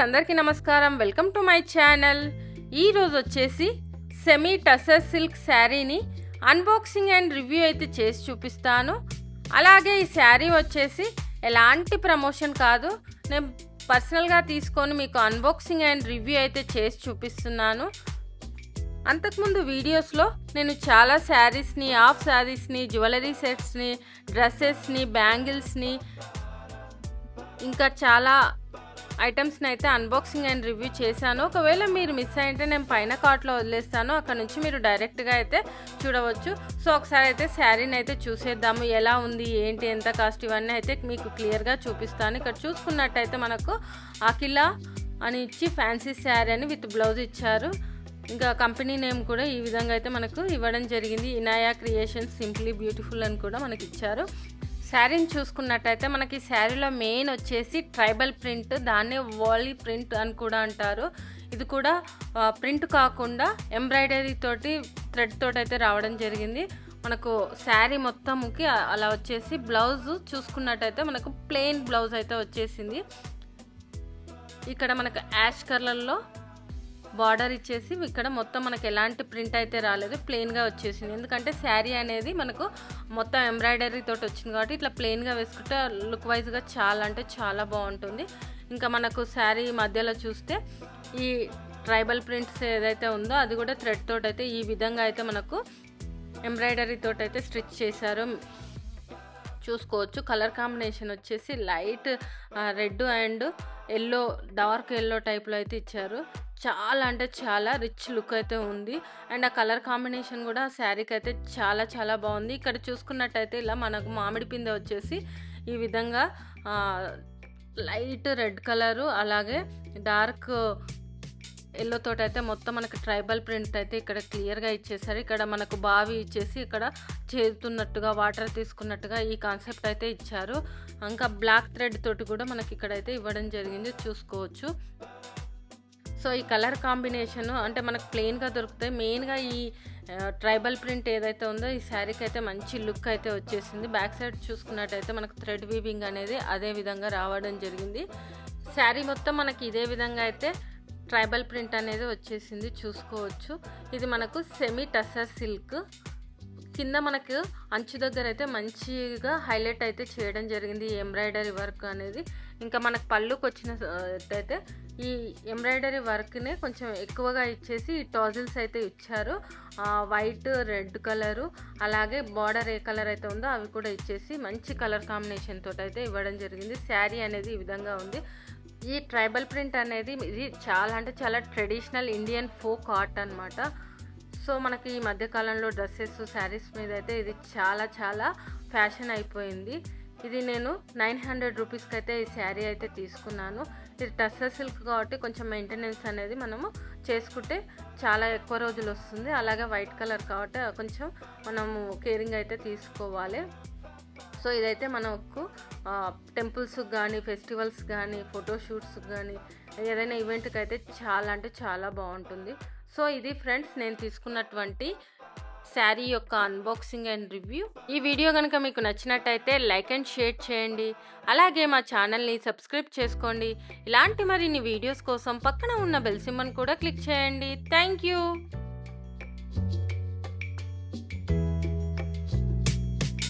అందరికీ నమస్కారం. Welcome to my channel. ఈరోజు వచ్చేసి సెమీ టసర్ సిల్క్ శారీని అన్బాక్సింగ్ అండ్ రివ్యూ అయితే చేసి చూపిస్తాను. అలాగే ఈ శారీ వచ్చేసి ఎలాంటి ప్రమోషన్ కాదు, నేను పర్సనల్గా తీసుకొని మీకు అన్బాక్సింగ్ అండ్ రివ్యూ అయితే చేసి చూపిస్తున్నాను. అంతకుముందు వీడియోస్లో నేను చాలా శారీస్ని, హాఫ్ శారీస్ని, జ్యువెలరీ సెట్స్ని, డ్రెస్సెస్ని, బ్యాంగిల్స్ని, ఇంకా చాలా ఐటమ్స్ని అయితే అన్బాక్సింగ్ అండ్ రివ్యూ చేశాను. ఒకవేళ మీరు మిస్ అయితే నేను పైన కార్ట్లో వదిలేస్తాను, అక్కడ నుంచి మీరు డైరెక్ట్గా అయితే చూడవచ్చు. సో ఒకసారి అయితే శారీని అయితే చూసేద్దాము, ఎలా ఉంది, ఏంటి, ఎంత కాస్ట్, ఇవన్నీ అయితే మీకు క్లియర్గా చూపిస్తాను. ఇక్కడ చూసుకున్నట్టయితే మనకు అఖిల అని ఇచ్చి ఫ్యాన్సీ శారీ అని విత్ బ్లౌజ్ ఇచ్చారు. ఇంకా కంపెనీ నేమ్ కూడా ఈ విధంగా అయితే మనకు ఇవ్వడం జరిగింది. ఇనాయా క్రియేషన్స్ సింప్లీ బ్యూటిఫుల్ అని కూడా మనకి ఇచ్చారు. శారీని చూసుకున్నట్టయితే మనకి శారీలో మెయిన్ వచ్చేసి ట్రైబల్ ప్రింట్, దాన్నే వాలీ ప్రింట్ అని కూడా అంటారు. ఇది కూడా ప్రింట్ కాకుండా ఎంబ్రాయిడరీ తోటి, థ్రెడ్ తోటి అయితే రావడం జరిగింది. మనకు శారీ మొత్తంకి అలా వచ్చేసి బ్లౌజ్ చూసుకున్నట్టయితే మనకు ప్లెయిన్ బ్లౌజ్ అయితే వచ్చేసింది. ఇక్కడ మనకు యాష్ కలర్లో బార్డర్ ఇచ్చేసి ఇక్కడ మొత్తం మనకు ఎలాంటి ప్రింట్ అయితే రాలేదు, ప్లెయిన్గా వచ్చేసింది. ఎందుకంటే శారీ అనేది మనకు మొత్తం ఎంబ్రాయిడరీ తోటి వచ్చింది కాబట్టి ఇట్లా ప్లెయిన్గా వేసుకుంటే లుక్ వైజ్గా చాలా అంటే చాలా బాగుంటుంది. ఇంకా మనకు శారీ మధ్యలో చూస్తే ఈ ట్రైబల్ ప్రింట్స్ ఏదైతే ఉందో అది కూడా థ్రెడ్ తోటి అయితే ఈ విధంగా అయితే మనకు ఎంబ్రాయిడరీ తోటి అయితే స్టిచ్ చేశారు, చూసుకోవచ్చు. కలర్ కాంబినేషన్ వచ్చేసి light red and yellow, dark yellow టైప్లో అయితే ఇచ్చారు. చాలా అంటే చాలా రిచ్ లుక్ అయితే ఉంది. అండ్ ఆ కలర్ కాంబినేషన్ కూడా శారీకి అయితే చాలా చాలా బాగుంది. ఇక్కడ చూసుకున్నట్టయితే ఇలా మనకు మామిడి పిందె వచ్చేసి ఈ విధంగా లైట్ రెడ్ కలరు అలాగే డార్క్ ఎల్లో తోటి అయితే మొత్తం మనకు ట్రైబల్ ప్రింట్ అయితే ఇక్కడ క్లియర్గా ఇచ్చేసారు. ఇక్కడ మనకు బావి ఇచ్చేసి ఇక్కడ చేరుతున్నట్టుగా, వాటర్ తీసుకున్నట్టుగా ఈ కాన్సెప్ట్ అయితే ఇచ్చారు. ఇంకా బ్లాక్ థ్రెడ్ తోటి కూడా మనకి ఇక్కడైతే ఇవ్వడం జరిగింది, చూసుకోవచ్చు. సో ఈ కలర్ కాంబినేషన్ అంటే మనకు ప్లెయిన్గా దొరుకుతాయి. మెయిన్గా ఈ ట్రైబల్ ప్రింట్ ఏదైతే ఉందో ఈ శారీకి అయితే మంచి లుక్ అయితే వచ్చేసింది. బ్యాక్ సైడ్ చూసుకున్నట్టయితే మనకు థ్రెడ్ వీవింగ్ అనేది అదే విధంగా రావడం జరిగింది. శారీ మొత్తం మనకి ఇదే విధంగా అయితే ట్రైబల్ ప్రింట్ అనేది వచ్చేసింది, చూసుకోవచ్చు. ఇది మనకు సెమీ టసర్ సిల్క్. కింద మనకు అంచు దగ్గర అయితే మంచిగా హైలైట్ అయితే చేయడం జరిగింది ఈ ఎంబ్రాయిడరీ వర్క్ అనేది. ఇంకా మనకు పళ్ళుకి వచ్చినట్టయితే ఈ ఎంబ్రాయిడరీ వర్క్నే కొంచెం ఎక్కువగా ఇచ్చేసి ఈ టాజిల్స్ అయితే ఇచ్చారు. వైట్, రెడ్ కలరు అలాగే బార్డర్ ఏ కలర్ అయితే ఉందో అవి కూడా ఇచ్చేసి మంచి కలర్ కాంబినేషన్ తోటి అయితే ఇవ్వడం జరిగింది. శారీ అనేది ఈ విధంగా ఉంది. ఈ ట్రైబల్ ప్రింట్ అనేది ఇది చాలా అంటే చాలా ట్రెడిషనల్ ఇండియన్ ఫోక్ ఆర్ట్ అనమాట. సో మనకి ఈ మధ్యకాలంలో డ్రెస్సెస్, శారీస్ మీద అయితే ఇది చాలా చాలా ఫ్యాషన్ అయిపోయింది. ఇది నేను 900 రూపీస్కి అయితే ఈ శారీ అయితే తీసుకున్నాను. ఇది టస్సర్ సిల్క్ కాబట్టి కొంచెం మెయింటెనెన్స్ అనేది మనము చేసుకుంటే చాలా ఎక్కువ రోజులు వస్తుంది. అలాగే వైట్ కలర్ కాబట్టి కొంచెం మనము కేరింగ్ అయితే తీసుకోవాలి. సో ఇదైతే మనకు టెంపుల్స్కి కానీ, ఫెస్టివల్స్ కానీ, ఫోటోషూట్స్కి కానీ, ఏదైనా ఈవెంట్కి అయితే చాలా అంటే చాలా బాగుంటుంది. సో ఇది ఫ్రెండ్స్ నేను తీసుకున్నటువంటి శారీ యొక్క అన్బాక్సింగ్ అండ్ రివ్యూ. ఈ వీడియో కనుక మీకు నచ్చినట్టయితే లైక్ అండ్ షేర్ చేయండి. అలాగే మా ఛానల్ని సబ్స్క్రైబ్ చేసుకోండి. ఇలాంటి మరిన్ని వీడియోస్ కోసం పక్కన ఉన్న బెల్ సింబల్ కూడా క్లిక్ చేయండి. Thank you.